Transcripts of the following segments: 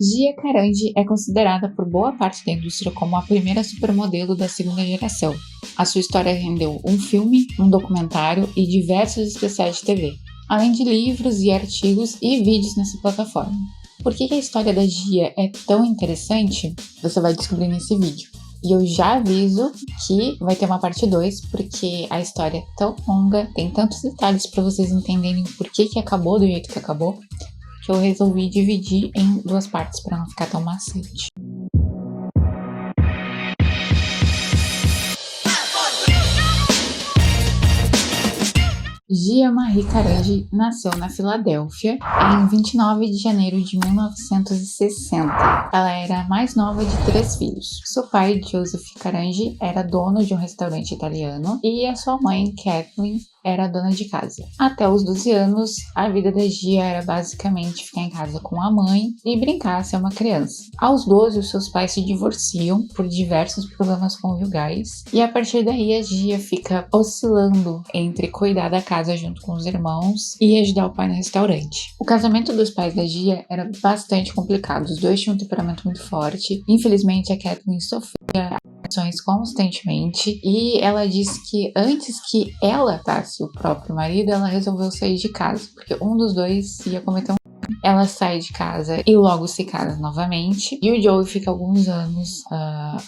Gia Carangi é considerada por boa parte da indústria como a primeira supermodelo da segunda geração. A sua história rendeu um filme, um documentário e diversos especiais de TV, além de livros e artigos e vídeos nessa plataforma. Por que a história da Gia é tão interessante? Você vai descobrir nesse vídeo. E eu já aviso que vai ter uma parte 2, porque a história é tão longa, tem tantos detalhes para vocês entenderem por que acabou do jeito que acabou, que eu resolvi dividir em 2 partes para não ficar tão maçante. Gia Marie Carangi nasceu na Filadélfia em 29 de janeiro de 1960. Ela era a mais nova de 3 filhos. Seu pai, Joseph Carangi, era dono de um restaurante italiano e a sua mãe, Kathleen, era dona de casa. Até os 12 anos, a vida da Gia era basicamente ficar em casa com a mãe e brincar, ser uma criança. Aos 12, os seus pais se divorciam por diversos problemas conjugais e a partir daí a Gia fica oscilando entre cuidar da casa junto com os irmãos e ajudar o pai no restaurante. O casamento dos pais da Gia era bastante complicado, os dois tinham um temperamento muito forte. Infelizmente, a Kathleen sofria constantemente e ela disse que antes que ela tasse o próprio marido, ela resolveu sair de casa, porque um dos dois ia cometer ela sai de casa e logo se casa novamente. E o Joey fica alguns anos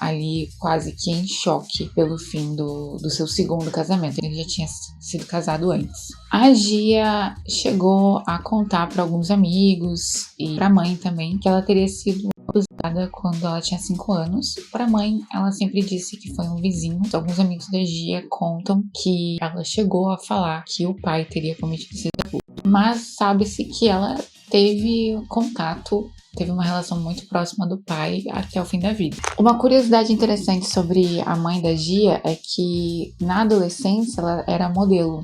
ali quase que em choque pelo fim do seu segundo casamento. Ele já tinha sido casado antes. A Gia chegou a contar para alguns amigos e para a mãe também que ela teria sido abusada quando ela tinha 5 anos. Para a mãe, ela sempre disse que foi um vizinho. Alguns amigos da Gia contam que ela chegou a falar que o pai teria cometido esse abuso. Mas sabe-se que ela teve contato, teve uma relação muito próxima do pai até o fim da vida. Uma curiosidade interessante sobre a mãe da Gia é que na adolescência ela era modelo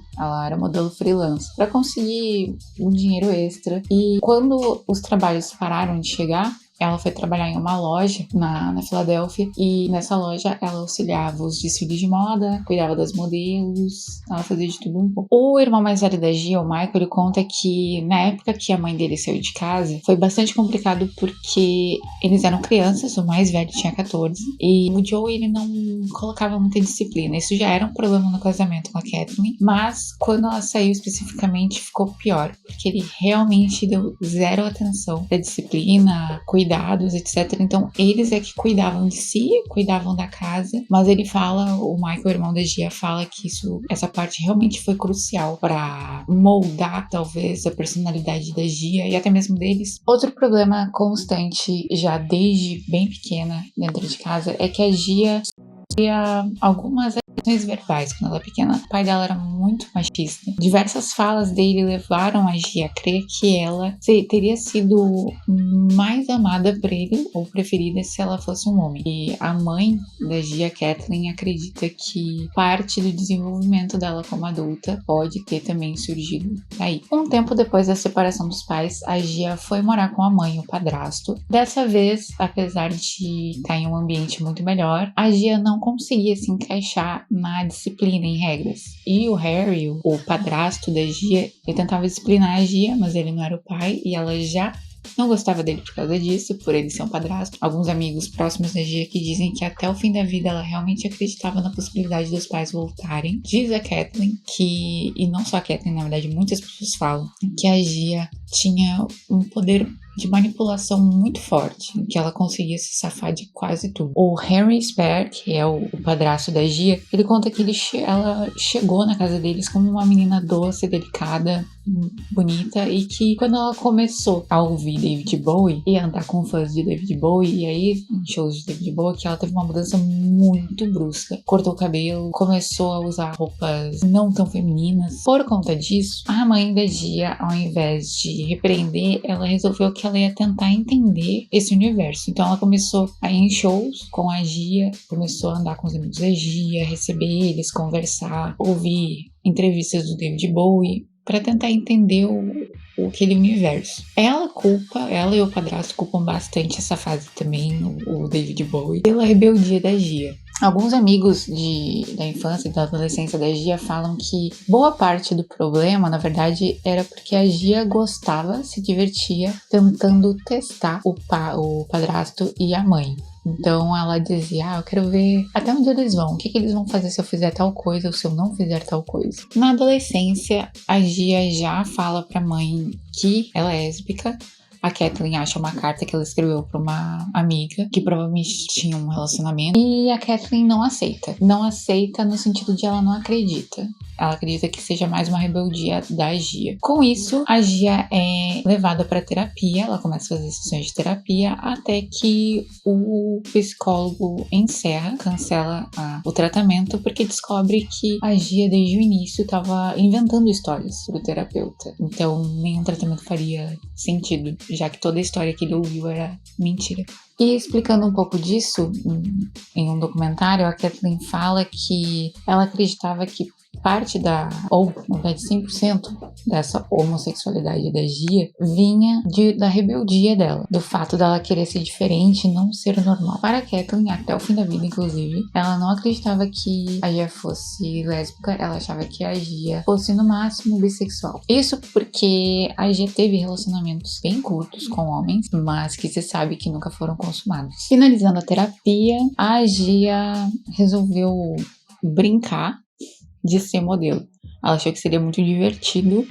freelance para conseguir um dinheiro extra, e quando os trabalhos pararam de chegar, ela foi trabalhar em uma loja na Filadélfia e nessa loja ela auxiliava os desfiles de moda, cuidava das modelos, ela fazia de tudo um pouco. O irmão mais velho da Gia, o Michael, ele conta que na época que a mãe dele saiu de casa foi bastante complicado porque eles eram crianças, o mais velho tinha 14 e o Joe ele não colocava muita disciplina. Isso já era um problema no casamento com a Kathleen, mas quando ela saiu especificamente ficou pior, porque ele realmente deu zero atenção pra disciplina, cuidados, etc. Então, eles é que cuidavam de si, cuidavam da casa, mas ele fala, o Michael, o irmão da Gia, fala que essa parte realmente foi crucial para moldar, talvez, a personalidade da Gia e até mesmo deles. Outro problema constante, já desde bem pequena dentro de casa, é que a Gia tinha algumas agressões verbais quando ela era pequena. O pai dela era muito machista. Diversas falas dele levaram a Gia a crer que ela teria sido mais amada por ele ou preferida se ela fosse um homem. E a mãe da Gia, Kathleen, acredita que parte do desenvolvimento dela como adulta pode ter também surgido daí. Um tempo depois da separação dos pais, a Gia foi morar com a mãe e o padrasto. Dessa vez, apesar de estar em um ambiente muito melhor, a Gia não conseguia se encaixar na disciplina, em regras. E o Harry, o padrasto da Gia, ele tentava disciplinar a Gia, mas ele não era o pai e ela já não gostava dele por causa disso, por ele ser um padrasto. Alguns amigos próximos da Gia que dizem que até o fim da vida ela realmente acreditava na possibilidade dos pais voltarem. Diz a Kathleen que, e não só a Kathleen, na verdade muitas pessoas falam, que a Gia tinha um poder de manipulação muito forte, que ela conseguia se safar de quase tudo. O Henry Spare, que é o padrasto da Gia, ele conta que ela chegou na casa deles como uma menina doce, delicada, bonita, e que quando ela começou a ouvir David Bowie e andar com fãs de David Bowie, e aí em shows de David Bowie, que ela teve uma mudança muito brusca. Cortou o cabelo, começou a usar roupas não tão femininas. Por conta disso, a mãe da Gia, ao invés de repreender, ela resolveu que ela ia tentar entender esse universo. Então ela começou a ir em shows com a Gia, começou a andar com os amigos da Gia, receber eles, conversar, ouvir entrevistas do David Bowie, para tentar entender aquele universo. Ela e o padrasto culpam bastante essa fase também, o David Bowie, pela rebeldia da Gia. Alguns amigos da infância e da adolescência da Gia falam que boa parte do problema, na verdade, era porque a Gia gostava, se divertia, tentando testar o padrasto e a mãe. Então ela dizia, eu quero ver até onde eles vão, o que eles vão fazer se eu fizer tal coisa ou se eu não fizer tal coisa. Na adolescência, a Gia já fala pra mãe que ela é lésbica. A Kathleen acha uma carta que ela escreveu para uma amiga que provavelmente tinha um relacionamento e a Kathleen não aceita. Não aceita no sentido de ela não acredita. Ela acredita que seja mais uma rebeldia da Gia. Com isso, a Gia é levada para terapia, ela começa a fazer sessões de terapia até que o psicólogo cancela o tratamento porque descobre que a Gia desde o início estava inventando histórias para o terapeuta. Então, nenhum tratamento faria sentido, já que toda a história que ele ouviu era mentira. E explicando um pouco disso, em um documentário, a Kathleen fala que ela acreditava que parte ou na verdade 100% dessa homossexualidade da Gia vinha da rebeldia dela, do fato dela querer ser diferente e não ser normal. Para a Kathleen, até o fim da vida, inclusive, ela não acreditava que a Gia fosse lésbica, ela achava que a Gia fosse no máximo bissexual. Isso porque a Gia teve relacionamentos bem curtos com homens, mas que se sabe que nunca foram consumados. Finalizando a terapia, a Gia resolveu brincar de ser modelo. Ela achou que seria muito divertido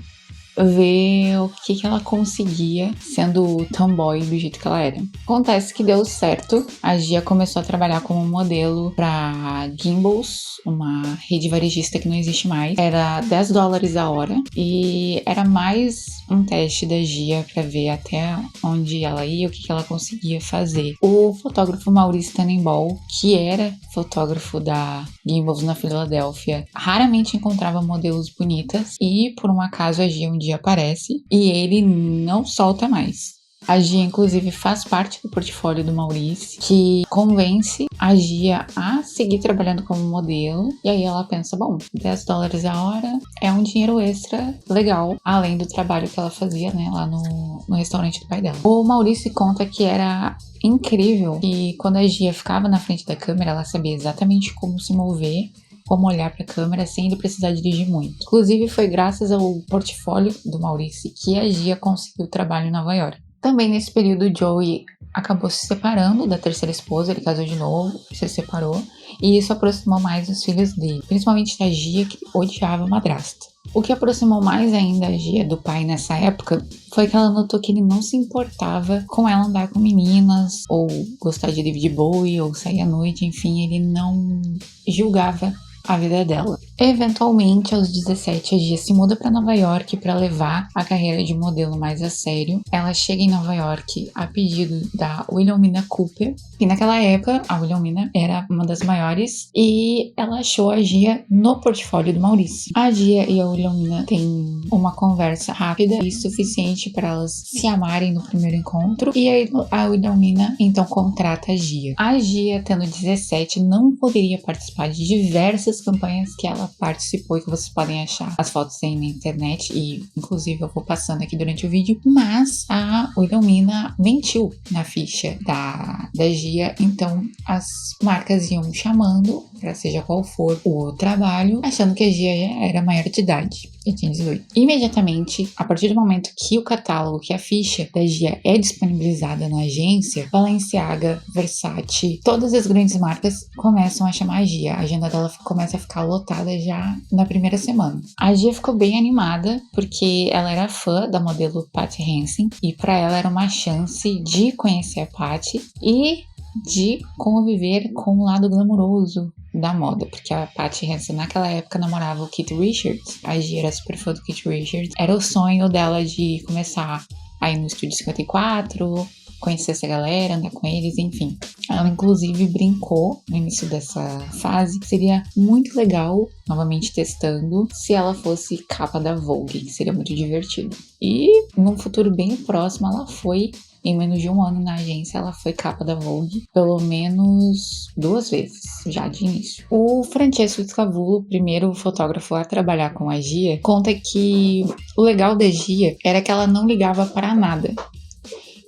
ver o que ela conseguia sendo tomboy do jeito que ela era. Acontece que deu certo. A Gia começou a trabalhar como modelo para Gimbals, uma rede varejista que não existe mais. Era $10 a hora e era mais um teste da Gia para ver até onde ela ia, o que ela conseguia fazer. O fotógrafo Maurice Tannenbaum, que era fotógrafo da Gimbals na Filadélfia, raramente encontrava modelos bonitas e por um acaso a Gia um dia aparece e ele não solta mais. A Gia, inclusive, faz parte do portfólio do Maurice, que convence a Gia a seguir trabalhando como modelo. E aí ela pensa, bom, $10 a hora é um dinheiro extra legal, além do trabalho que ela fazia, né, lá no restaurante do pai dela. O Maurice conta que era incrível que quando a Gia ficava na frente da câmera, ela sabia exatamente como se mover, como olhar para a câmera sem ele precisar dirigir muito. Inclusive, foi graças ao portfólio do Maurice que a Gia conseguiu trabalho em Nova York. Também nesse período, o Joey acabou se separando da terceira esposa, ele casou de novo, se separou, e isso aproximou mais os filhos dele, principalmente da Gia, que odiava a madrasta. O que aproximou mais ainda a Gia do pai nessa época foi que ela notou que ele não se importava com ela andar com meninas, ou gostar de David Bowie, ou sair à noite, enfim, ele não julgava a vida dela. Eventualmente, aos 17, a Gia se muda para Nova York para levar a carreira de modelo mais a sério. Ela chega em Nova York a pedido da Wilhelmina Cooper, e naquela época a Wilhelmina era uma das maiores, e ela achou a Gia no portfólio do Maurício. A Gia e a Wilhelmina têm uma conversa rápida e suficiente para elas se amarem no primeiro encontro, e aí a Wilhelmina então contrata a Gia. A Gia, tendo 17, não poderia participar de diversas campanhas que ela participou e que vocês podem achar as fotos aí na internet, e inclusive eu vou passando aqui durante o vídeo, mas a Wilhelmina mentiu na ficha da Gia, então as marcas iam chamando para seja qual for o trabalho, achando que a Gia já era maior de idade, já tinha 18. Imediatamente, a partir do momento que o catálogo, que a ficha da Gia é disponibilizada na agência, Balenciaga, Versace, todas as grandes marcas começam a chamar a Gia. A agenda dela começa a ficar lotada já na primeira semana. A Gia ficou bem animada porque ela era fã da modelo Patty Hansen e para ela era uma chance de conhecer a Patty e de conviver com o lado glamouroso da moda, porque a Patty Hansen naquela época namorava o Keith Richards. A Gia era super fã do Keith Richards. Era o sonho dela de começar a ir no Estúdio 54, conhecer essa galera, andar com eles, enfim. Ela inclusive brincou no início dessa fase que seria muito legal, novamente testando, se ela fosse capa da Vogue, que seria muito divertido. E num futuro bem próximo ela foi. Em menos de um ano na agência, ela foi capa da Vogue pelo menos 2 vezes, já de início. O Francesco Scavulo, o primeiro fotógrafo a trabalhar com a Gia, conta que o legal da Gia era que ela não ligava para nada.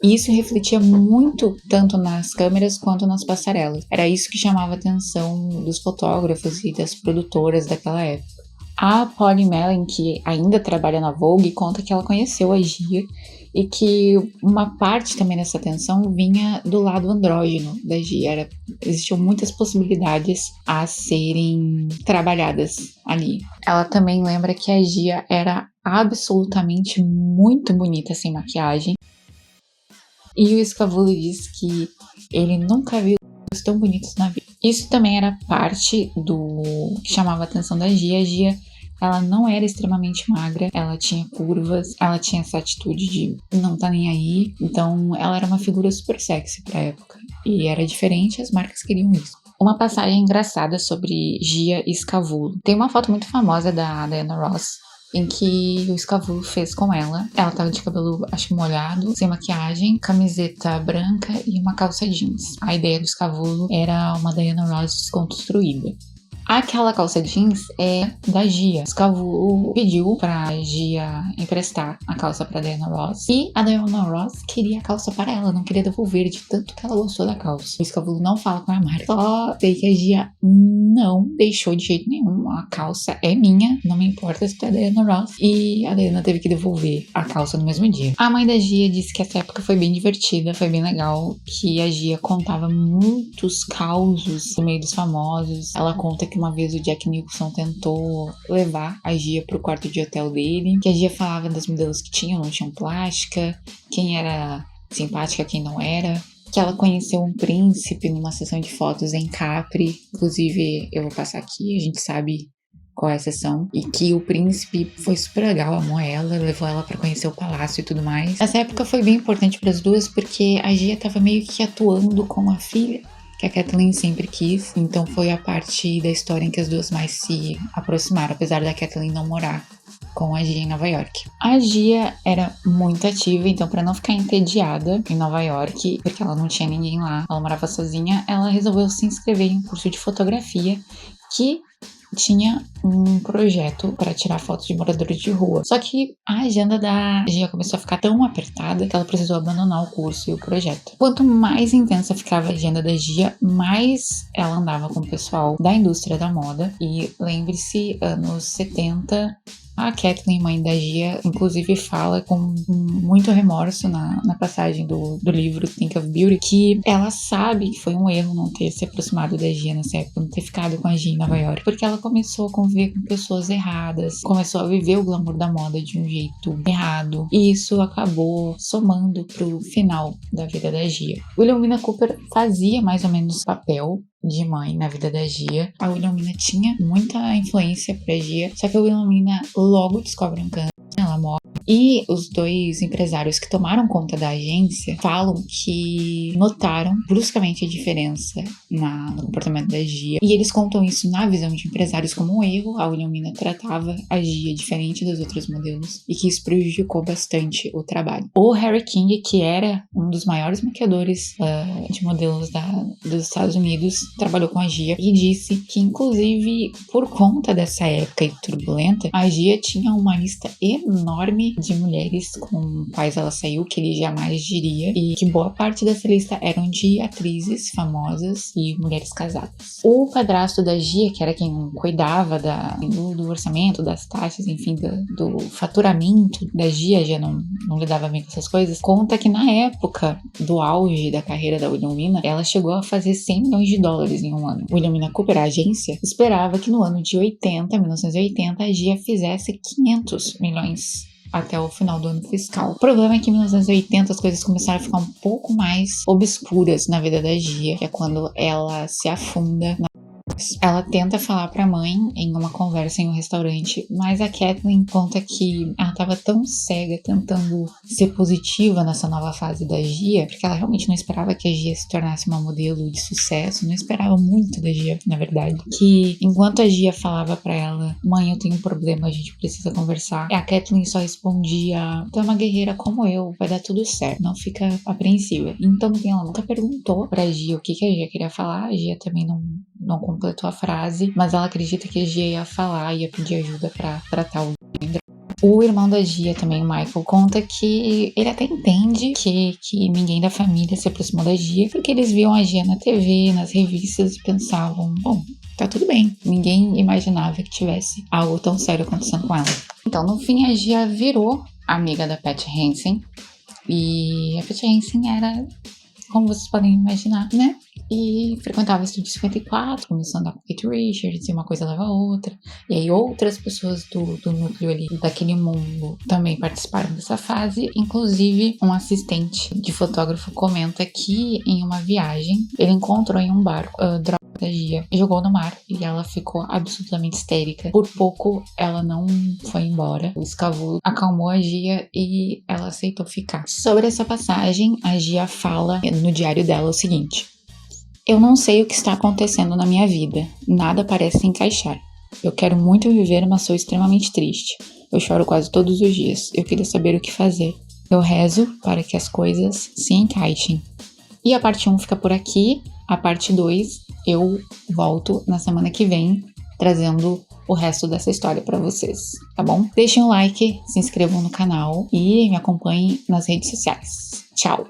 E isso refletia muito tanto nas câmeras quanto nas passarelas. Era isso que chamava a atenção dos fotógrafos e das produtoras daquela época. A Polly Mellen, que ainda trabalha na Vogue, conta que ela conheceu a Gia e que uma parte também dessa atenção vinha do lado andrógeno da Gia. Existiam muitas possibilidades a serem trabalhadas ali. Ela também lembra que a Gia era absolutamente muito bonita sem maquiagem. E o Scavullo diz que ele nunca viu tão bonitos na vida. Isso também era parte do que chamava a atenção da Gia. A Gia, ela não era extremamente magra, ela tinha curvas, ela tinha essa atitude de não tá nem aí, então ela era uma figura super sexy pra época. E era diferente, as marcas queriam isso. Uma passagem engraçada sobre Gia e Scavullo. Tem uma foto muito famosa da Diana Ross, em que o Scavullo fez com ela. Ela tava de cabelo, acho que molhado, sem maquiagem, camiseta branca e uma calça jeans. A ideia do Scavullo era uma Diana Ross desconstruída. Aquela calça jeans é da Gia. O Scavullo pediu pra Gia emprestar a calça pra Diana Ross. E a Diana Ross queria a calça para ela, não queria devolver de tanto que ela gostou da calça. O Scavullo não fala com a marca. Só sei que a Gia não deixou de jeito nenhum. A calça é minha, não me importa se é da Diana Ross. E a Diana teve que devolver a calça no mesmo dia. A mãe da Gia disse que essa época foi bem divertida, foi bem legal. Que a Gia contava muitos causos no meio dos famosos. Ela conta que uma vez o Jack Nicholson tentou levar a Gia pro quarto de hotel dele, que a Gia falava das modelos que tinham, não tinham plástica, quem era simpática, quem não era, que ela conheceu um príncipe numa sessão de fotos em Capri, inclusive eu vou passar aqui, a gente sabe qual é a sessão, e que o príncipe foi super legal, amou ela, levou ela pra conhecer o palácio e tudo mais. Essa época foi bem importante para as duas, porque a Gia tava meio que atuando com a filha, que a Kathleen sempre quis, então foi a parte da história em que as duas mais se aproximaram, apesar da Kathleen não morar com a Gia em Nova York. A Gia era muito ativa, então para não ficar entediada em Nova York, porque ela não tinha ninguém lá, ela morava sozinha, ela resolveu se inscrever em um curso de fotografia que tinha um projeto para tirar fotos de moradores de rua. Só que a agenda da Gia começou a ficar tão apertada que ela precisou abandonar o curso e o projeto. Quanto mais intensa ficava a agenda da Gia, mais ela andava com o pessoal da indústria da moda. E lembre-se, anos 70... A Kathleen, mãe da Gia, inclusive fala com muito remorso na passagem do livro Think of Beauty, que ela sabe que foi um erro não ter se aproximado da Gia nessa época, não ter ficado com a Gia em Nova York, porque ela começou a conviver com pessoas erradas, começou a viver o glamour da moda de um jeito errado, e isso acabou somando pro final da vida da Gia. Wilhelmina Cooper fazia mais ou menos papel de mãe na vida da Gia. A Wilhelmina tinha muita influência pra Gia, só que a Wilhelmina logo descobre um câncer, ela morre. E os dois empresários que tomaram conta da agência falam que notaram bruscamente a diferença no comportamento da Gia. E eles contam isso na visão de empresários como um erro. A Wilhelmina tratava a Gia diferente dos outros modelos e que isso prejudicou bastante o trabalho. O Harry King, que era um dos maiores maquiadores de modelos dos Estados Unidos, trabalhou com a Gia e disse que, inclusive, por conta dessa época turbulenta, a Gia tinha uma lista enorme de mulheres com quais ela saiu, que ele jamais diria, e que boa parte dessa lista eram de atrizes famosas e mulheres casadas. O padrasto da Gia, que era quem cuidava do orçamento, das taxas, enfim, do faturamento da Gia não lidava bem com essas coisas, conta que na época do auge da carreira da Wilhelmina, ela chegou a fazer $100 milhões em um ano. Wilhelmina Cooper, a agência, esperava que no ano de 1980, a Gia fizesse 500 milhões até o final do ano fiscal. O problema é que em 1980 as coisas começaram a ficar um pouco mais obscuras na vida da Gia, que é quando ela se afunda na... Ela tenta falar pra mãe em uma conversa em um restaurante, mas a Kathleen conta que ela tava tão cega tentando ser positiva nessa nova fase da Gia, porque ela realmente não esperava que a Gia se tornasse uma modelo de sucesso, não esperava muito da Gia, na verdade, que enquanto a Gia falava pra ela, mãe, eu tenho um problema, a gente precisa conversar, a Kathleen só respondia, tu é uma guerreira como eu, vai dar tudo certo, não fica apreensiva. Então ela nunca perguntou pra Gia o que a Gia queria falar, a Gia também não completou a frase, mas ela acredita que a Gia ia falar, ia pedir ajuda pra tratar o O irmão da Gia também, o Michael, conta que ele até entende que ninguém da família se aproximou da Gia, porque eles viam a Gia na TV, nas revistas e pensavam, bom, tá tudo bem. Ninguém imaginava que tivesse algo tão sério acontecendo com ela. Então, no fim, a Gia virou amiga da Pat Hansen. E a Pat Hansen era, como vocês podem imaginar, né? E frequentava o Estúdio 54, começou a andar com Kate Richards, e uma coisa leva a outra. E aí outras pessoas do núcleo ali, daquele mundo, também participaram dessa fase. Inclusive, um assistente de fotógrafo comenta que em uma viagem, ele encontrou em um barco droga da Gia, jogou no mar e ela ficou absolutamente histérica. Por pouco, ela não foi embora. O escavulo acalmou a Gia e ela aceitou ficar. Sobre essa passagem, a Gia fala no diário dela o seguinte: eu não sei o que está acontecendo na minha vida. Nada parece se encaixar. Eu quero muito viver, mas sou extremamente triste. Eu choro quase todos os dias. Eu queria saber o que fazer. Eu rezo para que as coisas se encaixem. E a parte 1 fica por aqui. A parte 2 eu volto na semana que vem, trazendo o resto dessa história para vocês, tá bom? Deixem um like, se inscrevam no canal e me acompanhem nas redes sociais. Tchau!